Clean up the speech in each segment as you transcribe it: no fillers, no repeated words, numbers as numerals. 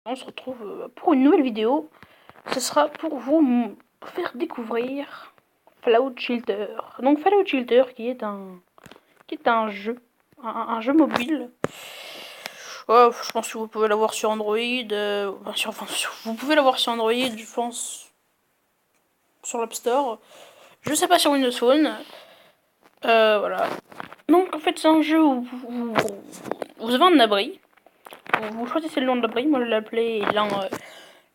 On se retrouve pour une nouvelle vidéo. Ce sera pour vous faire découvrir Fallout Shelter. Donc Fallout Shelter qui est un jeu, un jeu mobile. Je pense que vous pouvez l'avoir sur Android. Vous pouvez l'avoir sur Android, je pense, sur l'App Store. Je sais pas sur Windows Phone. Voilà. Donc en fait c'est un jeu où vous avez un abri. Vous choisissez le nom de l'abri. Moi je l'ai appelé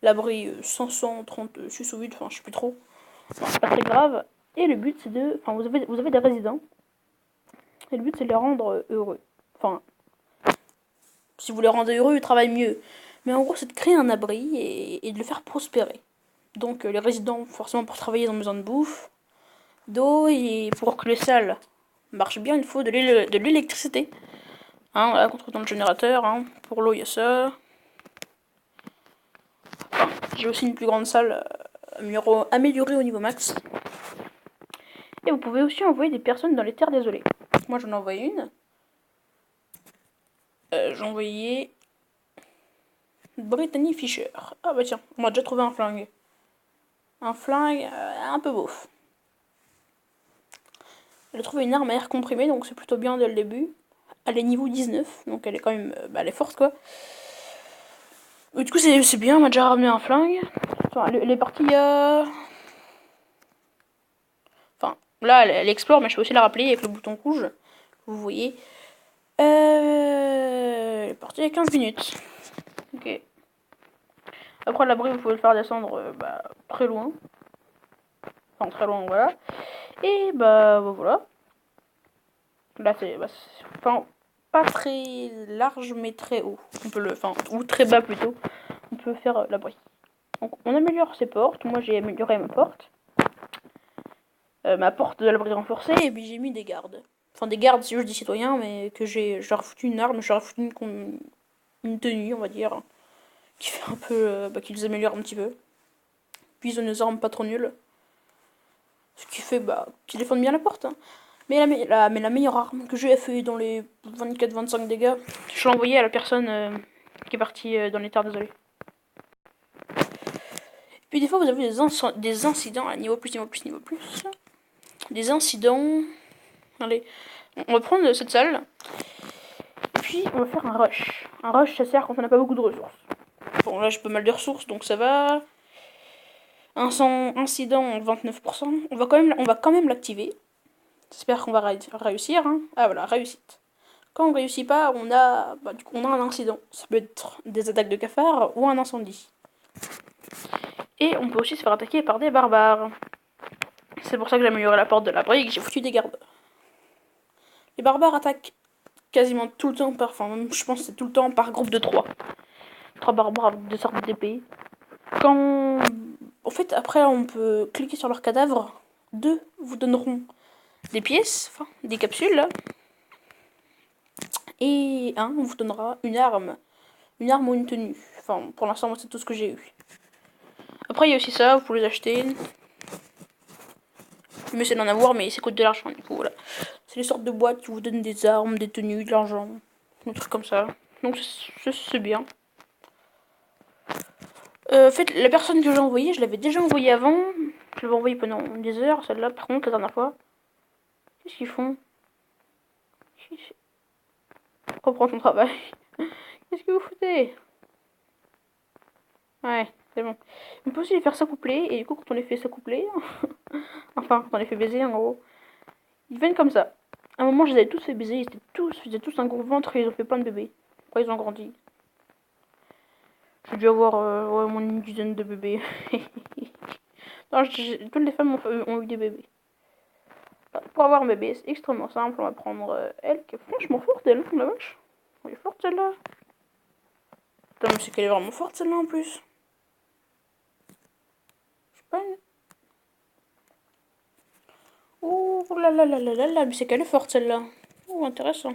l'abri 536 ou 8, enfin je sais plus trop. C'est pas très grave. Et le but c'est de. Enfin vous avez des résidents. Et le but c'est de les rendre heureux. Enfin, si vous les rendez heureux, ils travaillent mieux. Mais en gros c'est de créer un abri et de le faire prospérer. Donc les résidents, forcément pour travailler, ils ont besoin de bouffe, d'eau, et pour que les salles marchent bien, il faut de l'électricité. Hein, voilà, contre dans le générateur. Hein. Pour l'eau, il y a ça. Enfin, j'ai aussi une plus grande salle améliorée au niveau max. Et vous pouvez aussi envoyer des personnes dans les terres désolées. Moi j'en ai envoyé une. J'ai envoyé Brittany Fisher. Ah bah tiens, on m'a déjà trouvé un flingue. Un flingue un peu beauf. Elle a trouvé une arme à air comprimé, donc c'est plutôt bien dès le début. Elle est niveau 19, donc elle est quand même elle est forte quoi. Du coup c'est bien, on m'a déjà ramené un flingue. Enfin, elle est partie Enfin, là elle explore, mais je peux aussi la rappeler avec le bouton rouge. Vous voyez. Elle est partie il y a 15 minutes. Ok. Après l'abri, vous pouvez le faire descendre très loin. Enfin, très loin, voilà. Et voilà. Là, c'est enfin, pas très large, mais très haut. On peut le, enfin, ou très bas plutôt. On peut faire l'abri. Donc, on améliore ses portes. Moi, j'ai amélioré ma porte. Ma porte de l'abri renforcée. Et puis, j'ai mis des gardes. Enfin, des gardes, si je dis citoyens, mais que j'ai foutu une arme, j'ai foutu une tenue, on va dire. Qui fait un peu. Qui les améliore un petit peu. Puis, ils ont des armes pas trop nulles. Ce qui fait qu'ils défendent bien la porte. Hein. Mais la meilleure arme que j'ai fait dans les 24-25 dégâts, je l'ai envoyée à la personne qui est partie dans les terres désolées. Puis des fois vous avez des incidents à niveau plus. Des incidents. Allez, on va prendre cette salle. Et puis on va faire un rush. Un rush ça sert quand on n'a pas beaucoup de ressources. Bon là j'ai pas mal de ressources donc ça va. Incident 29%. On va quand même l'activer. J'espère qu'on va réussir. Hein. Ah voilà, réussite. Quand on réussit pas, on a un incident. Ça peut être des attaques de cafards ou un incendie. Et on peut aussi se faire attaquer par des barbares. C'est pour ça que j'ai amélioré la porte de l'abri et que j'ai foutu des gardes. Les barbares attaquent quasiment tout le temps je pense que c'est tout le temps par groupe de 3. 3 barbares avec 2 sortes d'épées. En fait, après, on peut cliquer sur leur cadavre. 2 vous donneront des pièces, enfin, des capsules, là. Et un vous donnera une arme ou une tenue. Enfin, pour l'instant, moi, c'est tout ce que j'ai eu. Après, il y a aussi ça, vous pouvez les acheter. Mais c'est d'en avoir, mais ça coûte de l'argent, du coup, voilà. C'est les sortes de boîtes qui vous donnent des armes, des tenues, de l'argent, des trucs comme ça. Donc, c'est bien. En fait, la personne que j'ai envoyée, je l'avais déjà envoyée avant. Je l'avais envoyée pendant des heures, celle-là, par contre, la dernière fois. Qu'est-ce qu'ils font? Reprends ton travail. Qu'est-ce que vous foutez? Ouais, c'est bon. On peut aussi les faire s'accoupler, et du coup, quand on les fait s'accoupler, enfin, quand on les fait baiser, en gros, ils viennent comme ça. À un moment, je les avais tous fait baiser, ils faisaient tous un gros ventre et ils ont fait plein de bébés. Après, ils ont grandi. J'ai dû avoir au moins une dizaine de bébés. Non, toutes les femmes ont eu des bébés. Pour avoir un bébé, c'est extrêmement simple. On va prendre elle, qui est franchement forte, elle, la vache. Elle est forte, celle-là. Putain, mais c'est qu'elle est vraiment forte, celle-là, en plus. Je sais pas. Oh là là là là là là, mais c'est qu'elle est forte, celle-là. Oh, intéressant.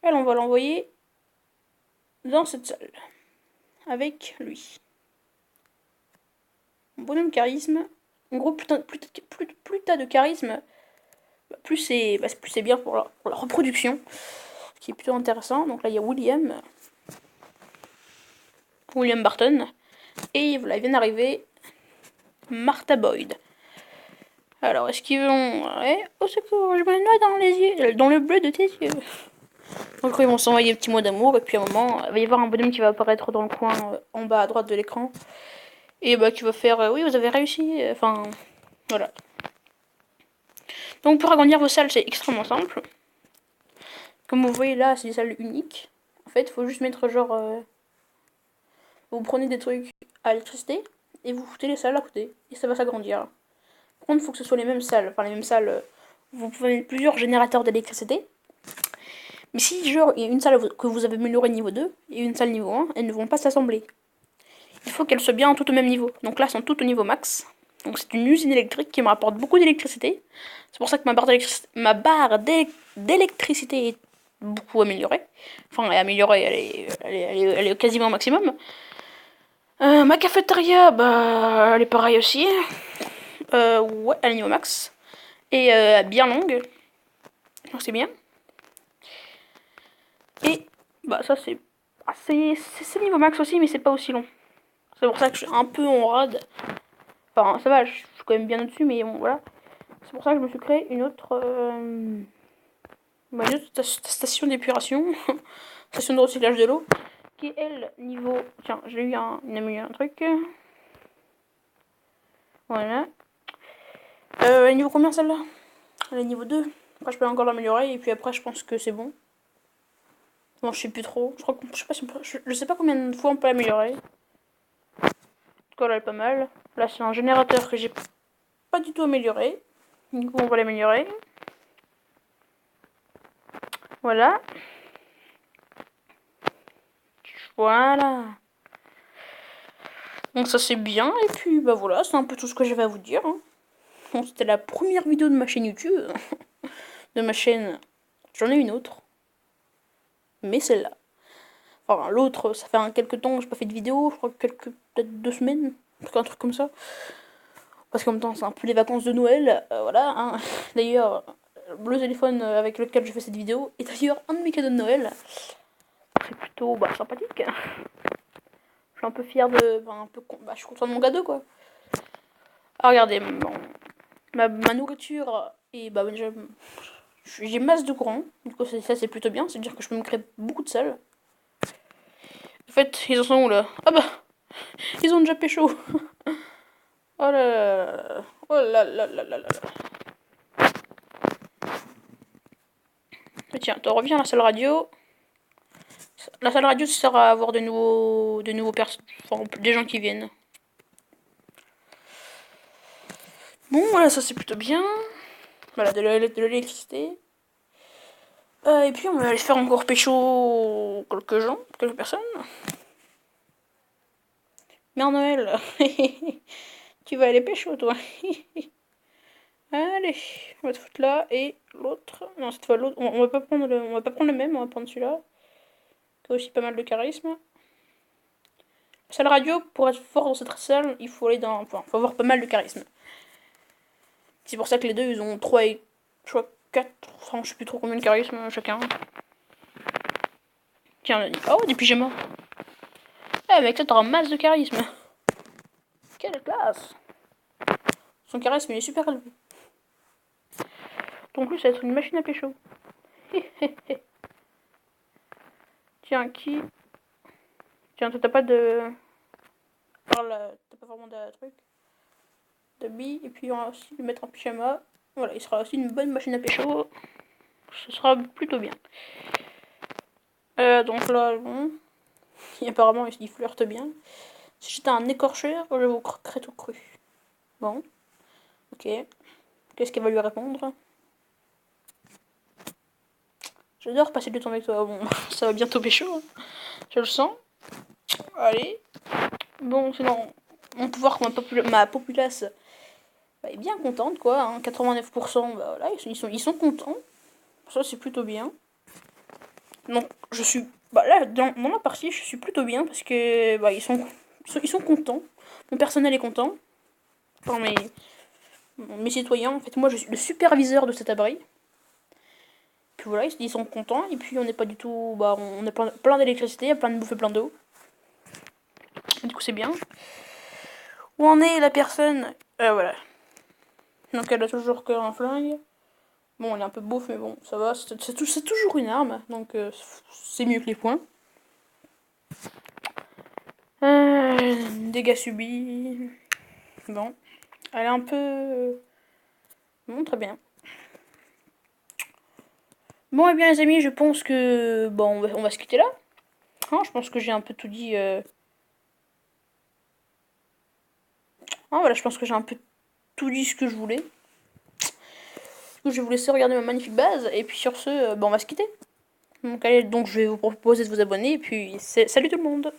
Elle, on va l'envoyer dans cette salle. Avec lui. Bonhomme charisme. En gros, plus t'as de charisme, plus c'est bien pour la reproduction. Ce qui est plutôt intéressant. Donc là, il y a William. William Barton. Et voilà, il vient d'arriver Martha Boyd. Alors, est-ce qu'ils vont... Ouais, au secours, je me noie dans les yeux, dans le bleu de tes yeux. Donc ils vont s'envoyer des petits mots d'amour, et puis à un moment, il va y avoir un bonhomme qui va apparaître dans le coin en bas à droite de l'écran. Et bah qui va faire oui, vous avez réussi. Enfin, voilà. Donc pour agrandir vos salles, c'est extrêmement simple. Comme vous voyez là, c'est des salles uniques. En fait, il faut juste mettre genre... vous prenez des trucs à électricité, et vous foutez les salles à côté, et ça va s'agrandir. Par contre, il faut que ce soit les mêmes salles. Enfin, les mêmes salles, vous pouvez mettre plusieurs générateurs d'électricité. Mais si, genre, il y a une salle que vous avez améliorée niveau 2 et une salle niveau 1, elles ne vont pas s'assembler. Il faut qu'elles soient bien toutes au même niveau. Donc là, elles sont toutes au niveau max. Donc c'est une usine électrique qui me rapporte beaucoup d'électricité. C'est pour ça que ma barre d'électricité est beaucoup améliorée. Enfin, elle est améliorée, elle est quasiment au maximum. Ma cafétéria, bah, elle est pareille aussi. Ouais, elle est niveau max. Et bien longue. Donc c'est bien. Et bah ça c'est niveau max aussi, mais c'est pas aussi long. C'est pour ça que je suis un peu en rade. Enfin ça va, je suis quand même bien au-dessus, mais bon voilà. C'est pour ça que je me suis créé une autre station d'épuration, station de recyclage de l'eau, qui est elle niveau... Tiens, j'ai eu un truc. Voilà. Elle est niveau combien celle-là? Elle est niveau 2. Après je peux encore l'améliorer, et puis après je pense que c'est bon. Bon, je sais plus trop. Je crois que je sais pas si on peut, je sais pas combien de fois on peut l'améliorer. En tout cas, là, elle est pas mal. Là, c'est un générateur que j'ai pas du tout amélioré. Du coup, on va l'améliorer. Voilà. Voilà. Donc ça c'est bien. Et puis bah voilà, c'est un peu tout ce que j'avais à vous dire. Hein. Bon, c'était la première vidéo de ma chaîne YouTube. De ma chaîne. J'en ai une autre. Mais celle-là. Enfin, l'autre, ça fait quelques temps que j'ai pas fait de vidéo. Je crois que peut-être 2 semaines. Un truc comme ça. Parce qu'en même temps, c'est un peu les vacances de Noël. Voilà. Hein. D'ailleurs, le téléphone avec lequel je fais cette vidéo est d'ailleurs un de mes cadeaux de Noël. C'est plutôt sympathique. Je suis un peu fière de... je suis content de mon cadeau, quoi. Ah, regardez, ma nourriture, et j'ai masse de courant. Du coup, ça, c'est plutôt bien. C'est-à-dire que je peux me créer beaucoup de salles. En fait, ils en sont où, là? Ah bah, ils ont déjà pécho. Oh là là. Oh là là là là là. Mais tiens, t'en reviens à la salle radio. La salle radio, ça sert à avoir de nouveaux personnes. Enfin, des gens qui viennent. Bon, voilà, ça c'est plutôt bien. Voilà, de l'électricité. Et puis on va aller faire encore pécho quelques personnes. Mère Noël, tu vas aller pécho toi. Allez, on va te foutre là et l'autre. Non, cette fois l'autre. On va pas prendre le même, on va prendre celui-là. Qui a aussi pas mal de charisme. Salle radio, pour être fort dans cette salle, il faut aller dans. Enfin, faut avoir pas mal de charisme. C'est pour ça que les deux ils ont 3 et. Je crois 4. Enfin, je sais plus trop combien de charisme chacun. Tiens, oh, des pyjamas. Eh mec, ça t'auras masse de charisme. Quelle classe. Son charisme il est super élevé. Donc lui ça va être une machine à pécho. Tiens, qui... Tiens, toi t'as pas de... T'as pas vraiment de truc. De billes, et puis on va aussi lui mettre un pyjama. Voilà, il sera aussi une bonne machine à pécho. Ce sera plutôt bien. Donc là, bon... Et apparemment il flirte bien. Si j'étais un écorcheur, je vous croquerais tout cru. Bon. Ok. Qu'est-ce qu'elle va lui répondre? J'adore passer du temps avec toi. Bon, ça va bientôt pécho. Hein. Je le sens. Allez. Bon, sinon, mon pouvoir, ma populace est bien contente, quoi. Hein, 89%, bah voilà, ils sont contents. Ça, c'est plutôt bien. Donc, je suis... Bah là, dans ma partie, je suis plutôt bien parce que bah, ils sont contents. Mon personnel est content. Enfin, mes citoyens, en fait, moi, je suis le superviseur de cet abri. Puis voilà, ils sont contents. Et puis, on n'est pas du tout... Bah, on a plein d'électricité, plein de bouffe et plein d'eau. Du coup, c'est bien. Où en est la personne? Voilà. Donc, elle a toujours qu'un flingue. Bon, elle est un peu bouffe, mais bon, ça va. C'est toujours une arme, donc c'est mieux que les poings. Dégâts subis. Bon. Elle est un peu... Bon, très bien. Bon, et bien, les amis, je pense que... Bon, on va se quitter là. Hein, je pense que j'ai un peu tout dit... voilà, je pense que j'ai un peu tout dit ce que je voulais. Du coup, je vais vous laisser regarder ma magnifique base. Et puis sur ce, on va se quitter. Donc, allez, donc je vais vous proposer de vous abonner. Et puis, salut tout le monde!